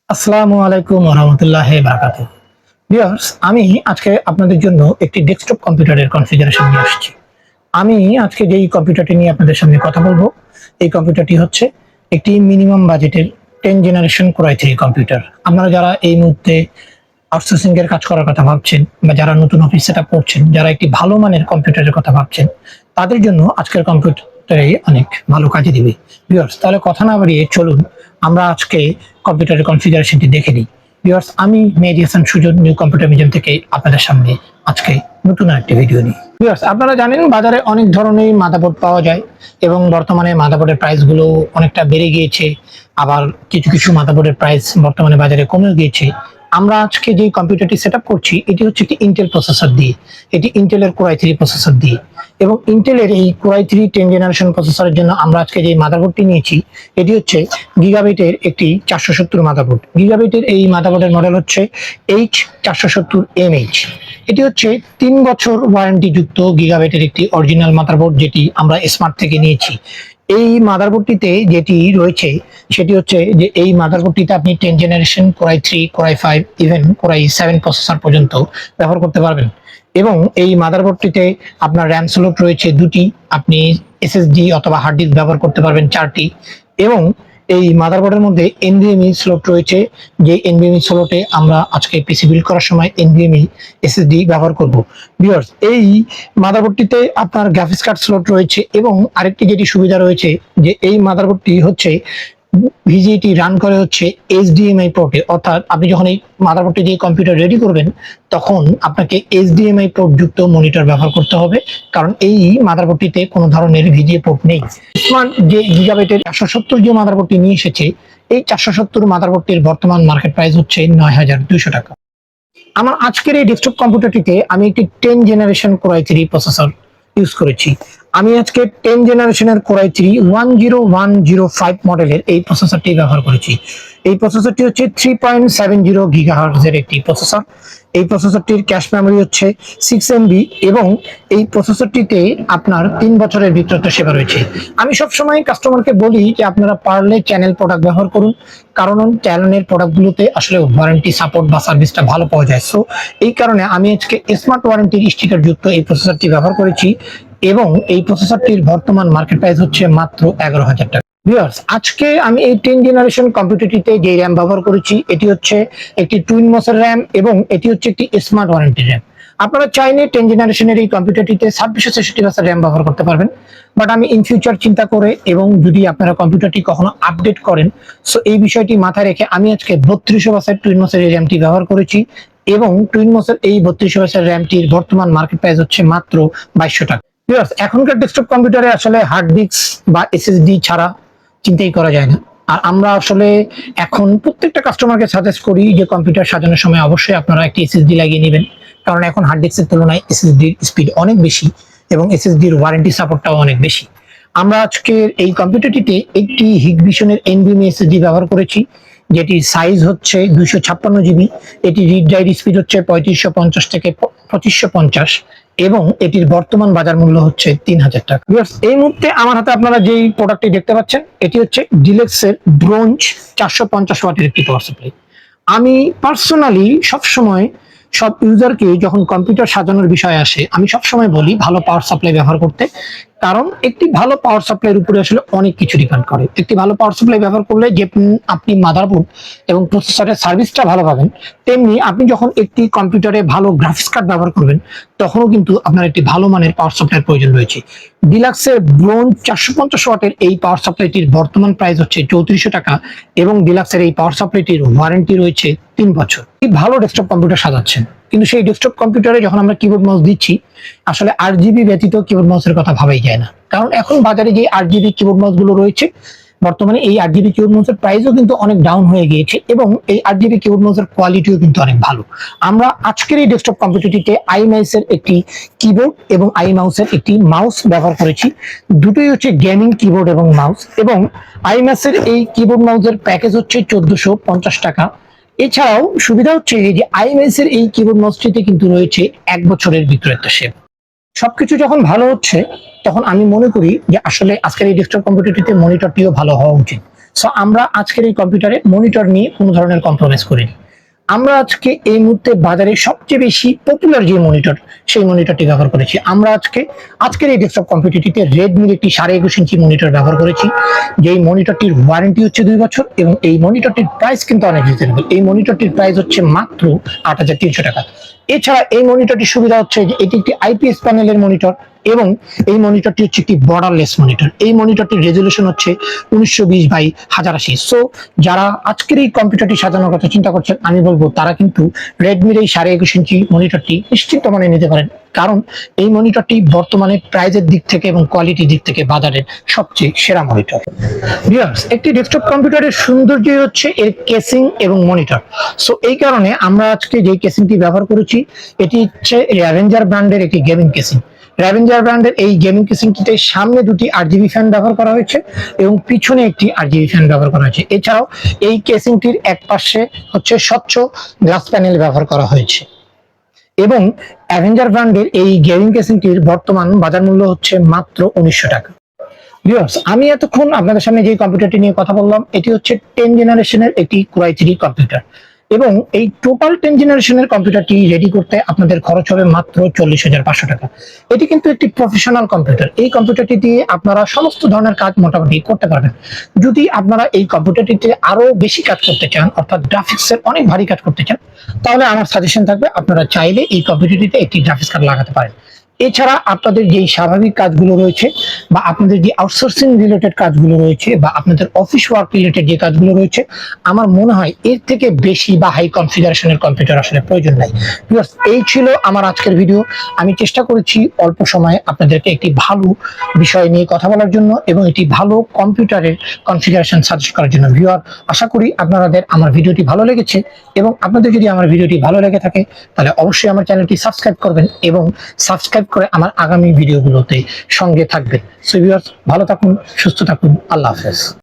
আসসালামু আলাইকুম ওয়া রাহমাতুল্লাহি ওয়া বারাকাতুহু। ভিউয়ার্স, আমি আজকে আপনাদের জন্য একটি ডেস্কটপ কম্পিউটারের কনফিগারেশন নিয়ে আসছি। আমি আজকে যেই কম্পিউটারটি নিয়ে আপনাদের সামনে কথা বলবো, এই কম্পিউটারটি হচ্ছে একটি মিনিমাম বাজেটের 10 জেনারেশন কোর i3 কম্পিউটার। আপনারা যারা এই মুহূর্তে আউটসোর্সিং এর কাজ করার কথা ভাবছেন বা যারা নতুন অফিস সেটআপ করছেন, যারা একটি ভালো মানের কম্পিউটারের কথা ভাবছেন, তাদের জন্য আজকের কম্পিউটারই অনেক ভালো কাজে দিবে। ভিউয়ার্স, তাহলে কথা না বাড়িয়ে চলুন আমরা আজকে কম্পিউটারের কনফিগারেশনটি দেখে নিই। ভিউয়ার্স, আমি Mehedi Hasan Sujan, new computer museum থেকে আপনাদের সামনে আজকে নতুন একটি ভিডিও নিই। ভিউয়ার্স, আপনারা জানেন বাজারে অনেক ধরনের মাদারবোর্ড পাওয়া যায় এবং বর্তমানে মাদারবোর্ডের প্রাইসগুলো অনেকটা বেড়ে গিয়েছে, আবার কিছু কিছু মাদারবোর্ডের প্রাইস বর্তমানে বাজারে কমে গিয়েছে। আমরা আজকে যে কম্পিউটারটি সেটআপ করছি এটি হচ্ছে একটি ইন্টেল প্রসেসর দিয়ে, এটি ইন্টেলের কোর i3 প্রসেসর দিয়ে, এবং ইন্টেলের এই কোর i3 10 জেনারেশন প্রসেসরের জন্য আমরা আজকে যে মাদারবোর্ডটি নিয়েছি এটি হচ্ছে গিগাবাইটের একটি 470 মাদারবোর্ড। গিগাবাইটের এই মাদারবোর্ডের মডেল হচ্ছে H470MH। এটি হচ্ছে 3 বছর ওয়ারেন্টি যুক্ত গিগাবাইটের একটি অরিজিনাল মাদারবোর্ড, যেটি আমরা স্মার্ট থেকে নিয়েছি। এই মাদারবোর্ডটিতে যেটি রয়েছে সেটি হচ্ছে যে এই মাদারবোর্ডটিতে আপনি 10 generation core i3, core i5, even core i7 processor পর্যন্ত ব্যবহার করতে পারবেন। এবং এই মাদারবোর্ডটিতে আপনার র্যাম স্লট রয়েছে 2টি, আপনি এসএসডি অথবা হার্ড ডিস্ক ব্যবহার করতে পারবেন 4টি, এবং এই মাদারবোর্ডের মধ্যে এনভিএমই স্লট রয়েছে, যে এনভিএমই স্লটে আমরা আজকে পিসি বিল্ড করার সময় এনভিএমই এসএসডি ব্যবহার করব। ভিউয়ার্স, এই মাদারবোর্ডটিতে আপনার গ্রাফিক্স কার্ড স্লট রয়েছে, এবং আরেকটি যেটি সুবিধা রয়েছে যে এই মাদারবোর্ডটি হচ্ছে ভিজিএটি রান করে হচ্ছে এইচডিএমআই পোর্টে, অর্থাৎ আপনি যখন এই মাদারবোর্ডটি দিয়ে কম্পিউটার রেডি করবেন তখন আপনাকে এইচডিএমআই পোর্ট যুক্ত মনিটর ব্যবহার করতে হবে, কারণ এই মাদারবোর্ডটিতে কোনো ধরনের ভিজিএ পোর্ট নেই। স্মার্ট যে গিগাবাইটের 470 যে মাদারবোর্ডটি নিয়ে এসেছে, এই 470 মাদারবোর্ডটির বর্তমান মার্কেট প্রাইস হচ্ছে 9200 টাকা। আমার আজকের এই ডেস্কটপ কম্পিউটারটিতে আমি একটি 10 generation core i3 processor use করেছি। আমি আজকে 10 জেনারেশনের কোর i3 10105 মডেলের এই প্রসেসরটি ব্যবহার করেছি। এই প্রসেসরটি হচ্ছে 3.70 গিগাহার্টজ এর একটি প্রসেসর। এই প্রসেসরটির ক্যাশ মেমোরি হচ্ছে 6 MB, এবং এই প্রসেসরটিতে আপনার 3 বছরের বিক্রয় সেবা রয়েছে। আমি সবসময় কাস্টমারকে বলি যে আপনারা পারলে চ্যানেল প্রোডাক্ট ব্যবহার করুন, কারণ চ্যানেলের প্রোডাক্টগুলোতে আসলে ওয়ারেন্টি সাপোর্ট বা সার্ভিসটা ভালো পাওয়া যায়। সো এই কারণে আমি আজকে স্মার্ট ওয়ারেন্টির স্টিকার যুক্ত এই প্রসেসরটি ব্যবহার করেছি, এবং এই প্রসেসরটির বর্তমান মার্কেট প্রাইস হচ্ছে মাত্র 11,000 টাকা। ভিউয়ার্স, আজকে আমি এই 10 জেনারেশন কম্পিউটারটিতে যে র্যাম ব্যবহার করেছি এটি হচ্ছে একটি টুইন মোসের র্যাম, এবং এটি হচ্ছে একটি স্মার্ট ওয়ারেন্টি র্যাম। আপনারা চাইলে 10 জেনারেশনের এই কম্পিউটারটিতে 2666 র্যাম ব্যবহার করতে পারবেন, বাট আমি ইন ফিউচার চিন্তা করে এবং যদি আপনারা কম্পিউটারটি কখনো আপডেট করেন, সো এই বিষয়টি মাথায় রেখে আমি আজকে 3200 টুইন মোসের এই র্যামটি ব্যবহার করেছি, এবং টুইন মোসের এই 3200 র্যামটির বর্তমান মার্কেট প্রাইস হচ্ছে মাত্র 2200 টাকা। ভিউয়ার্স, এখনকার ডেস্কটপ কম্পিউটারে আসলে হার্ড ডিস্ক বা এসএসডি ছাড়া চিন্তাই করা যায় না। আর আমরা আসলে এখন প্রত্যেকটা কাস্টমারকে সাজেস্ট করি যে কম্পিউটার সাজানোর সময় অবশ্যই আপনারা একটি এসএসডি লাগিয়ে নেবেন, কারণ এখন হার্ড ডিস্কের তুলনায় এসএসডির স্পিড অনেক বেশি এবং এসএসডির ওয়ারেন্টি সাপোর্টটাও অনেক বেশি। আমরা আজকে এই কম্পিউটারটিতে একটি হিগবিশনের এনভিএমই এসএসডি ব্যবহার করেছি, যেটির সাইজ হচ্ছে 256 GB। এটি রিড রাইট স্পিড হচ্ছে 3550 থেকে 2550, এবং এটির বর্তমান বাজার মূল্য হচ্ছে 3000 টাকা। এই মুহূর্তে আমার হাতে আপনারা যেই প্রোডাক্টটি দেখতে পাচ্ছেন এটি হচ্ছে ডিলেক্সের ব্রোঞ্জ 450 ওয়াটের একটি পাওয়ার সাপ্লাই। আমি পার্সোনালি সবসময় সব ইউজারকে যখন কম্পিউটার সাজানোর বিষয় আসে আমি সবসময় বলি ভালো পাওয়ার সাপ্লাই ব্যবহার করতে, কারণ একটি ভালো পাওয়ার সাপ্লাইয়ের উপরে আসলে অনেক কিছু ডিপেন্ড করে। একটি ভালো পাওয়ার সাপ্লাই ব্যবহার করলে যে আপনি মাদারবোর্ড এবং প্রসেসরের সার্ভিসটা ভালো পাবেন, তেমনি আপনি যখন একটি কম্পিউটারে ভালো গ্রাফিক্স কার্ড ব্যবহার করবেন তখনও কিন্তু আপনার একটি ভালো মানের পাওয়ার সাপ্লাইয়ের প্রয়োজন রয়েছে। ডিলাক্সের ব্রোঞ্জ 450 ওয়াটের এই পাওয়ার সাপ্লাইটির বর্তমান প্রাইস হচ্ছে 3400 টাকা, এবং ডিলাক্সের এই পাওয়ার সাপ্লাইটির ওয়ারেন্টি রয়েছে 3 বছর। এই ভালো ডেস্কটপ কম্পিউটার সাজাচ্ছেন, কিন্তু সেই ডেস্কটপ কম্পিউটারে যখন আমরা কিবোর্ড মাউস দিচ্ছি আসলে RGB ব্যতীত কিবোর্ড মাউসের কথা ভাবাই যায় না, কারণ এখন বাজারে যে RGB কিবোর্ড মাউস গুলো রয়েছে বর্তমানে এই RGB কিবোর্ড মাউসের প্রাইসও কিন্তু অনেক ডাউন হয়ে গিয়েছে, এবং এই RGB কিবোর্ড মাউসের কোয়ালিটিও কিন্তু অনেক ভালো। আমরা আজকের এই ডেস্কটপ কম্পিউটারটিতে আইমাউসের একটি কিবোর্ড এবং আইমাউসের একটি মাউস ব্যবহার করেছি। দুটোই হচ্ছে গেমিং কিবোর্ড এবং মাউস, এবং আইমাউসের এই কিবোর্ড মাউসের প্যাকেজ হচ্ছে 1450 টাকা। এছাড়াও সুবিধা হচ্ছে যে আইএমএস-এর এই কিবোর্ড মাউসটিতে কিন্তু রয়েছে 1 বছরের বিক্রয়োত্তর সেবা। সবকিছু যখন ভালো হচ্ছে তখন আমি মনে করি যে আসলে আজকের এই ডেস্কটপ কম্পিউটারটিতে মনিটরটিও ভালো হওয়া উচিত। সো আমরা আজকের এই কম্পিউটারে মনিটর নিয়ে কোনো ধরনের কম্প্রোমাইজ করিনি। আমরা আজকে এই মুহূর্তে বাজারে সবচেয়ে বেশি পপুলার যে মনিটর, সেই মনিটরটি ব্যবহার করেছি। আমরা আজকের এই ডেস্কটপ কম্পিউটারটিতে রেডমির একটি 21.5 ইঞ্চি মনিটর ব্যবহার করেছি, যেই মনিটরটির ওয়ারেন্টি হচ্ছে 2 বছর এবং এই মনিটরটির প্রাইস কিন্তু অনেক রিজনেবল। এই মনিটরটির প্রাইস হচ্ছে মাত্র 8,300 টাকা। এছাড়া এই মনিটরটির সুবিধা হচ্ছে যে এটি একটি আইপিএস প্যানেলের মনিটর এবং এই মনিটরটি হচ্ছে একটি বর্ডারলেস মনিটর। এই মনিটরটির রেজলিউশন হচ্ছে 1920x1080। সো যারা আজকের এই কম্পিউটারটি সাজানোর কথা চিন্তা করছেন, আমি বলবো তারা কিন্তু রেডমির এই 21.5 ইঞ্চি মনিটরটি নিশ্চিন্ত মনে নিতে পারেন, কারণ এই মনিটরটি বর্তমানে প্রাইজের দিক থেকে এবং কোয়ালিটির দিক থেকে বাজারের সবচেয়ে সেরা মনিটর। ভিউয়ার্স, একটি ডেস্কটপ কম্পিউটারের সৌন্দর্যই হচ্ছে এর কেসিং এবং মনিটর। সো এই কারণে আমরা আজকে যে কেসিংটি ব্যবহার করেছি, এটি হচ্ছে অ্যাভেঞ্জার ব্র্যান্ডের একটি গেমিং কেসিং। অ্যাভেঞ্জার ব্র্যান্ডের এই গেমিং কেসিংটিতে সামনে দুটি আরজিবি ফ্যান ব্যবহার করা হয়েছে এবং পিছনে একটি আরজিবি ফ্যান ব্যবহার করা হয়েছে। এছাড়াও এই কেসিংটির এক পাশে হচ্ছে স্বচ্ছ গ্লাস প্যানেল ব্যবহার করা হয়েছে এবং অ্যাভেঞ্জার ব্র্যান্ডের এই গেমিং কেসিংটির বর্তমান বাজার মূল্য হচ্ছে মাত্র 1900 টাকা। ভিউয়ার্স, আমি এতক্ষণ আপনাদের সামনে যে কম্পিউটারটি নিয়ে কথা বললাম, এটি হচ্ছে 10 জেনারেশনের একটি Core i3 কম্পিউটার এবং এই টোটাল 10 জেনারেশনের কম্পিউটারটি রেডি করতে আপনাদের খরচ হবে মাত্র 40,500 টাকা। এটি কিন্তু একটি প্রফেশনাল কম্পিউটার। এই কম্পিউটারটি দিয়ে আপনারা সমস্ত ধরনের কাজ মোটামুটি করতে পারবেন। যদি আপনারা এই কম্পিউটারটিতে আরো বেশি কাজ করতে চান, অর্থাৎ গ্রাফিক্সের অনেক ভারী কাজ করতে চান, তাহলে আমার সাজেশন থাকবে আপনারা চাইলে এই কম্পিউটারটিতে একটি গ্রাফিক্স কার্ড লাগাতে পারেন। এছাড়া আপনাদের যেই স্বাভাবিক কাজগুলো রয়েছে বা আপনাদের যে আউটসোর্সিং রিলেটেড কাজগুলো রয়েছে বা আপনাদের অফিস ওয়ার্ক রিলেটেড যে কাজগুলো রয়েছে, আমার মনে হয় এর থেকে বেশি বা হাই কনফিগারেশনের কম্পিউটার আসলে প্রয়োজন নাই। বিকজ এই ছিল আমার আজকের ভিডিও। আমি চেষ্টা করেছি অল্প সময়ে আপনাদেরকে একটি ভালো বিষয় নিয়ে কথা বলার জন্য এবং একটি ভালো কম্পিউটারের কনফিগারেশন সাজেস্ট করার জন্য। ভিউয়ার, আশা করি আপনাদের আমার ভিডিওটি ভালো লেগেছে এবং আপনাদের যদি আমার ভিডিওটি ভালো লেগে থাকে তাহলে অবশ্যই আমার চ্যানেলটি সাবস্ক্রাইব করবেন এবং সাবস্ক্রাইব করে আমার আগামী ভিডিওগুলোতে সঙ্গে থাকবেন। সো ভিউয়ার্স, ভালো থাকুন, সুস্থ থাকুন, আল্লাহ হাফেজ।